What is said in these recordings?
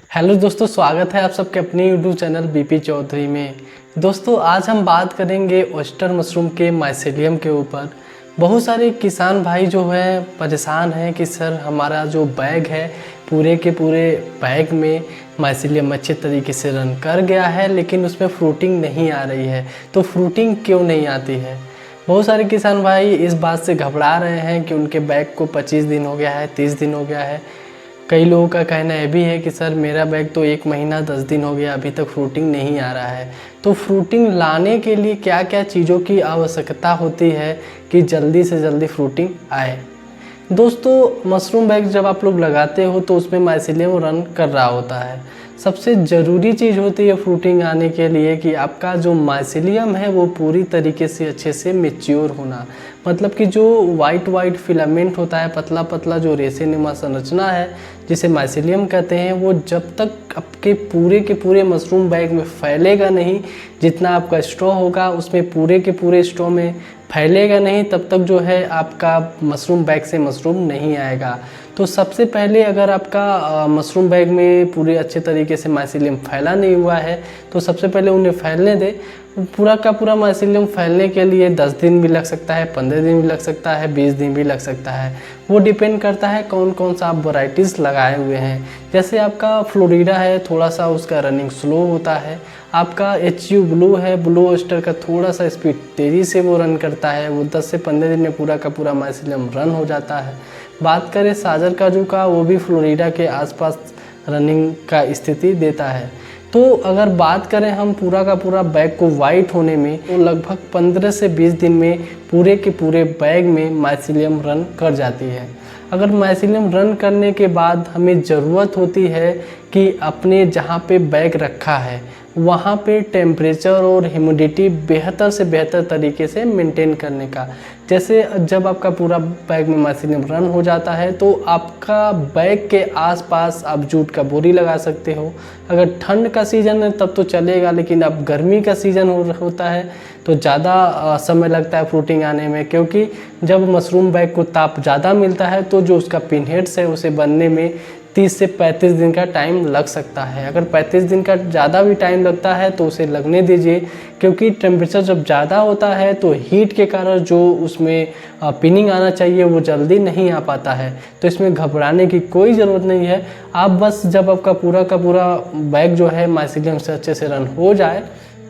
Hello दोस्तों, स्वागत है आप सबके अपने यूट्यूब चैनल बीपी चौधरी में। दोस्तों आज हम बात करेंगे ऑयस्टर मशरूम के माइसेलियम के ऊपर। बहुत सारे किसान भाई जो है परेशान हैं कि सर हमारा जो बैग है पूरे के पूरे बैग में माइसेलियम अच्छे तरीके से रन कर गया है, लेकिन उसमें फ्रूटिंग नहीं आ रही है। तो फ्रूटिंग क्यों नहीं आती है? बहुत सारे किसान भाई इस बात से घबरा रहे हैं कि उनके बैग को 25 दिन हो गया है, 30 दिन हो गया है। कई लोगों का कहना यह भी है कि सर मेरा बैग तो 1 महीना 10 दिन हो गया, अभी तक फ्रूटिंग नहीं आ रहा है। तो फ्रूटिंग लाने के लिए क्या क्या चीज़ों की आवश्यकता होती है कि जल्दी से जल्दी फ्रूटिंग आए? दोस्तों मशरूम बैग जब आप लोग लगाते हो तो उसमें माइसेलियम रन कर रहा होता है। सबसे ज़रूरी चीज़ होती है फ्रूटिंग आने के लिए कि आपका जो माइसेलियम है वो पूरी तरीके से अच्छे से मैच्योर होना। मतलब कि जो वाइट फिलामेंट होता है, पतला पतला जो रेशेनुमा संरचना है जिसे माइसेलियम कहते हैं, वो जब तक आपके पूरे के पूरे मशरूम बैग में फैलेगा नहीं, जितना आपका स्ट्रॉ होगा उसमें पूरे के पूरे स्ट्रॉ में फैलेगा नहीं, तब तक जो है आपका मशरूम बैग से मशरूम नहीं आएगा। तो सबसे पहले अगर आपका मशरूम बैग में पूरे अच्छे तरीके से माइसेलियम फैला नहीं हुआ है तो सबसे पहले उन्हें फैलने दें। पूरा का पूरा माइसेलियम फैलने के लिए 10 दिन भी लग सकता है, 15 दिन भी लग सकता है, 20 दिन भी लग सकता है। वो डिपेंड करता है कौन कौन सा आप वैराइटीज़ लगाए हुए हैं। जैसे आपका फ्लोरिडा है, थोड़ा सा उसका रनिंग स्लो होता है। आपका HU ब्लू है, ब्लू ऑयस्टर का थोड़ा सा स्पीड तेज़ी से वो रन करता है, वो 10 से 15 दिन में पूरा का पूरा माइसेलियम रन हो जाता है। बात करें साजर काजू का, वो भी फ्लोरिडा के आसपास रनिंग का स्थिति देता है। तो अगर बात करें हम पूरा का पूरा बैग को वाइट होने में, तो लगभग 15 से 20 दिन में पूरे के पूरे बैग में माइसेलियम रन कर जाती है। अगर माइसेलियम रन करने के बाद हमें ज़रूरत होती है कि अपने जहाँ पे बैग रखा है वहाँ पे टेम्परेचर और ह्यूमिडिटी बेहतर से बेहतर तरीके से मेंटेन करने का। जैसे जब आपका पूरा बैग में माइसेलियम रन हो जाता है तो आपका बैग के आसपास आप जूट का बोरी लगा सकते हो। अगर ठंड का सीज़न है तब तो चलेगा, लेकिन अब गर्मी का सीज़न होता है तो ज़्यादा समय लगता है फ्रूटिंग आने में, क्योंकि जब मशरूम बैग को ताप ज़्यादा मिलता है तो जो उसका पिनहेड्स है उसे बनने में 30 से 35 दिन का टाइम लग सकता है। अगर 35 दिन का ज़्यादा भी टाइम लगता है तो उसे लगने दीजिए, क्योंकि टेम्परेचर जब ज़्यादा होता है तो हीट के कारण जो उसमें पिनिंग आना चाहिए वो जल्दी नहीं आ पाता है। तो इसमें घबराने की कोई ज़रूरत नहीं है। आप बस जब आपका पूरा का पूरा बैग जो है माइसेलियम से अच्छे से रन हो जाए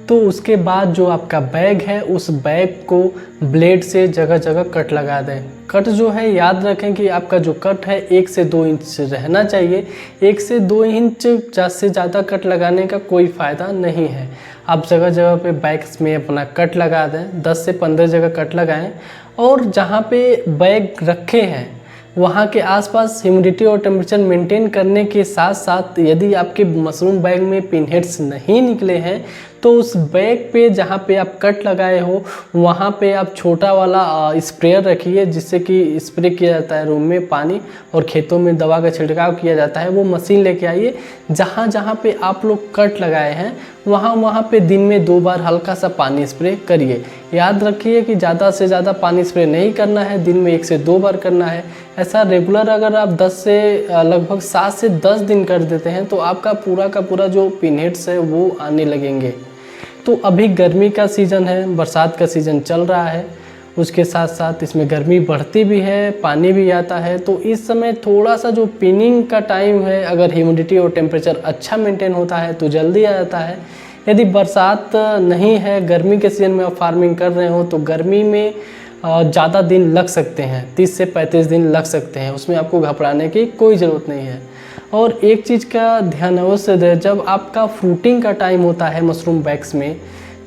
तो उसके बाद जो आपका बैग है उस बैग को ब्लेड से जगह जगह कट लगा दें। कट जो है याद रखें कि आपका जो कट है 1 से 2 इंच रहना चाहिए। 1 से 2 इंच से ज़्यादा कट लगाने का कोई फ़ायदा नहीं है। आप जगह जगह पे बैग्स में अपना कट लगा दें, 10 से 15 जगह कट लगाएं। और जहाँ पे बैग रखे हैं वहाँ के आसपास ह्यूमिडिटी और टेम्परेचर मेंटेन करने के साथ साथ यदि आपके मशरूम बैग में पिनहेड्स नहीं निकले हैं तो उस बैग पे जहाँ पे आप कट लगाए हो वहाँ पे आप छोटा वाला स्प्रेयर रखिए, जिससे कि स्प्रे किया जाता है रूम में पानी और खेतों में दवा का छिड़काव किया जाता है। वो मशीन लेके आइए। जहाँ जहाँ पे आप लोग कट लगाए हैं वहाँ पे दिन में 2 बार हल्का सा पानी स्प्रे करिए। याद रखिए कि ज़्यादा से ज़्यादा पानी स्प्रे नहीं करना है, दिन में 1 से 2 बार करना है। ऐसा रेगुलर अगर आप 10 से लगभग 7 से 10 दिन कर देते हैं तो आपका पूरा का पूरा जो पिनहेड्स है वो आने लगेंगे। तो अभी गर्मी का सीज़न है, बरसात का सीज़न चल रहा है, उसके साथ साथ इसमें गर्मी बढ़ती भी है, पानी भी आता है। तो इस समय थोड़ा सा जो पिनिंग का टाइम है, अगर ह्यूमिडिटी और टेम्परेचर अच्छा मेंटेन होता है तो जल्दी आ जाता है। यदि बरसात नहीं है, गर्मी के सीज़न में आप फार्मिंग कर रहे हो तो गर्मी में ज़्यादा दिन लग सकते हैं, 30 से 35 दिन लग सकते हैं। उसमें आपको घबराने की कोई ज़रूरत नहीं है। और एक चीज़ का ध्यान अवश्य दें, जब आपका फ्रूटिंग का टाइम होता है मशरूम बैग्स में,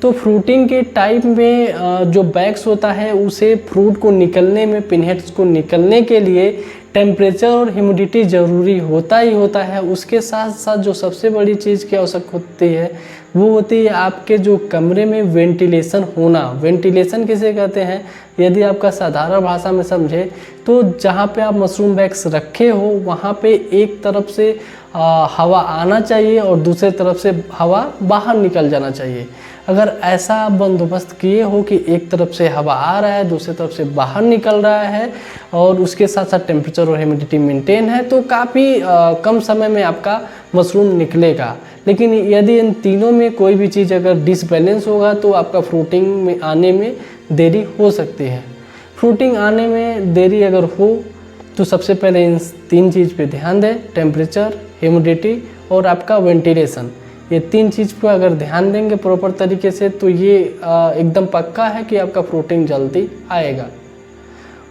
तो फ्रूटिंग के टाइम में जो बैग्स होता है उसे फ्रूट को निकलने में, पिनहेड्स को निकलने के लिए टेम्परेचर और ह्यूमिडिटी ज़रूरी होता ही होता है। उसके साथ साथ जो सबसे बड़ी चीज़ की आवश्यकता होती है वो होती है आपके जो कमरे में वेंटिलेशन होना। वेंटिलेशन किसे कहते हैं, यदि आपका साधारण भाषा में समझे तो जहाँ पे आप मशरूम बैग्स रखे हो वहाँ पे एक तरफ से हवा आना चाहिए और दूसरे तरफ से हवा बाहर निकल जाना चाहिए। अगर ऐसा आप बंदोबस्त किए हो कि एक तरफ से हवा आ रहा है, दूसरी तरफ से बाहर निकल रहा है और उसके साथ साथ टेम्परेचर और ह्यूमिडिटी मेंटेन है, तो काफ़ी कम समय में आपका मशरूम निकलेगा। लेकिन यदि इन तीनों में कोई भी चीज़ अगर डिसबैलेंस होगा तो आपका फ्रूटिंग में आने में देरी हो सकती है। फ्रूटिंग आने में देरी अगर हो तो सबसे पहले इन 3 चीज़ पे ध्यान दें, टेम्परेचर, ह्यूमिडिटी और आपका वेंटिलेशन। ये 3 चीज़ पे अगर ध्यान देंगे प्रॉपर तरीके से तो ये एकदम पक्का है कि आपका फ्रूटिंग जल्दी आएगा।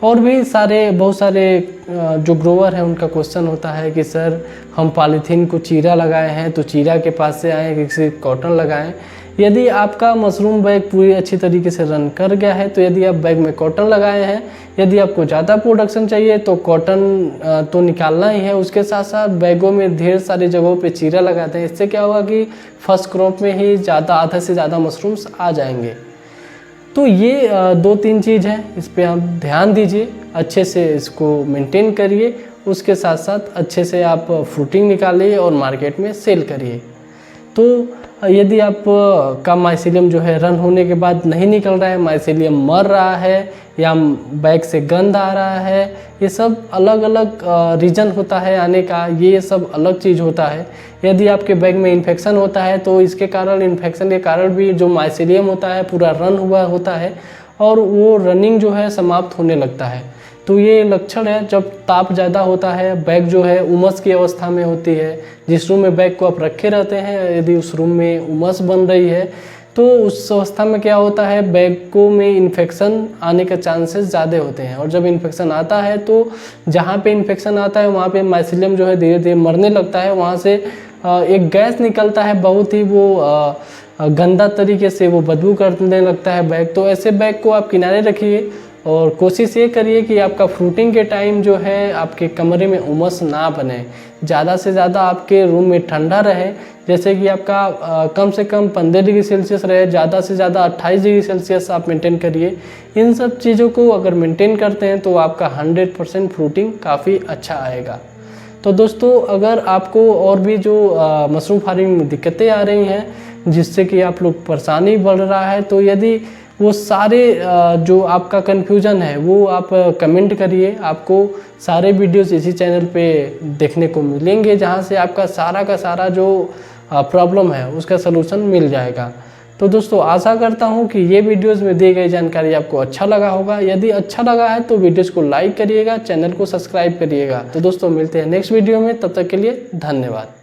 और भी बहुत सारे जो ग्रोवर हैं उनका क्वेश्चन होता है कि सर हम पॉलीथीन को चीरा लगाए हैं तो चीरा के पास से आए किसी कॉटन लगाएं। यदि आपका मशरूम बैग पूरी अच्छी तरीके से रन कर गया है तो यदि आप बैग में कॉटन लगाए हैं, यदि आपको ज़्यादा प्रोडक्शन चाहिए तो कॉटन तो निकालना ही है, उसके साथ साथ बैगों में ढेर सारी जगहों पे चीरा लगाते हैं। इससे क्या होगा कि फर्स्ट क्रॉप में ही आधे से ज़्यादा मशरूम्स आ जाएंगे। तो ये 2-3 चीज़ हैं, इस पर आप ध्यान दीजिए, अच्छे से इसको मेंटेन करिए, उसके साथ साथ अच्छे से आप फ्रूटिंग निकालिए और मार्केट में सेल करिए। तो यदि आप का माइसीलियम जो है रन होने के बाद नहीं निकल रहा है, माइसीलियम मर रहा है या बैग से गंध आ रहा है, ये सब अलग अलग रीज़न होता है आने का, ये सब अलग चीज़ होता है। यदि आपके बैग में इन्फेक्शन होता है तो इसके कारण, इन्फेक्शन के कारण भी जो माइसीलियम होता है पूरा रन हुआ होता है और वो रनिंग जो है समाप्त होने लगता है। तो ये लक्षण है जब ताप ज़्यादा होता है, बैग जो है उमस की अवस्था में होती है। जिस रूम में बैग को आप रखे रहते हैं, यदि उस रूम में उमस बन रही है तो उस अवस्था में क्या होता है, बैगों में इन्फेक्शन आने के चांसेस ज़्यादा होते हैं। और जब इन्फेक्शन आता है तो जहाँ पे इन्फेक्शन आता है वहाँ पे माइसीलियम जो है धीरे धीरे मरने लगता है। वहाँ से एक गैस निकलता है, बहुत ही वो गंदा तरीके से वो बदबू करने लगता है बैग। तो ऐसे बैग को आप किनारे रखिए और कोशिश ये करिए कि आपका फ्रूटिंग के टाइम जो है आपके कमरे में उमस ना बने, ज़्यादा से ज़्यादा आपके रूम में ठंडा रहे। जैसे कि आपका कम से कम 15 डिग्री सेल्सियस रहे, ज़्यादा से ज़्यादा 28 डिग्री सेल्सियस आप मेंटेन करिए। इन सब चीज़ों को अगर मेंटेन करते हैं तो आपका 100% फ्रूटिंग काफ़ी अच्छा आएगा। तो दोस्तों, अगर आपको और भी जो मशरूम फार्मिंग में दिक्कतें आ रही हैं जिससे कि आप लोग परेशानी बढ़ रहा है, तो यदि वो सारे जो आपका कन्फ्यूजन है वो आप कमेंट करिए, आपको सारे वीडियोस इसी चैनल पे देखने को मिलेंगे जहाँ से आपका सारा का सारा जो प्रॉब्लम है उसका सलूशन मिल जाएगा। तो दोस्तों, आशा करता हूँ कि ये वीडियोस में दी गई जानकारी आपको अच्छा लगा होगा। यदि अच्छा लगा है तो वीडियोस को लाइक करिएगा, चैनल को सब्सक्राइब करिएगा। तो दोस्तों, मिलते हैं नेक्स्ट वीडियो में, तब तक के लिए धन्यवाद।